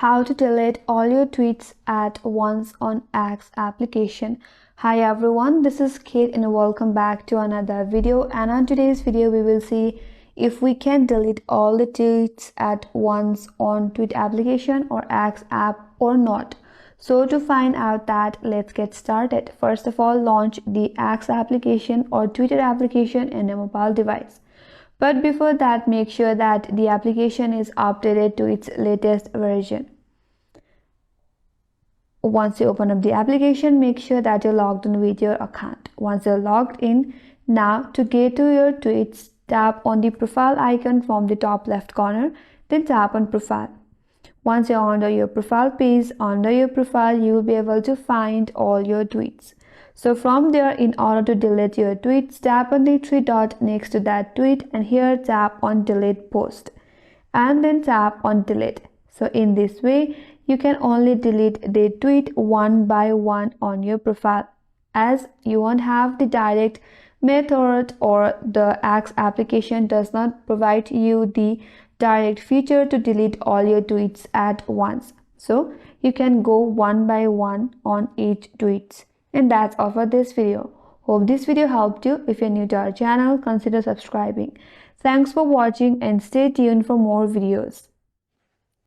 How to delete all your tweets at once on X application. Hi everyone, this is Kate and welcome back to another video. And on today's video we will see if we can delete all the tweets at once on tweet application or X app or not. So to find out that, let's get started. First of all, launch the X application or Twitter application in a mobile device. But before that, make sure that the application is updated to its latest version. Once you open up the application, make sure that you're logged in with your account. Once you're logged in, now to get to your tweets, tap on the profile icon from the top left corner, then tap on profile. Once you're under your profile page, under your profile, you will be able to find all your tweets. So from there, in order to delete your tweets, tap on the three dot next to that tweet and here tap on delete post and then tap on delete. So in this way, you can only delete the tweet one by one on your profile, as you won't have the direct method or the X application does not provide you the direct feature to delete all your tweets at once. So you can go one by one on each tweets. And that's all for this video. Hope this video helped you. If you're new to our channel, consider subscribing. Thanks for watching and stay tuned for more videos.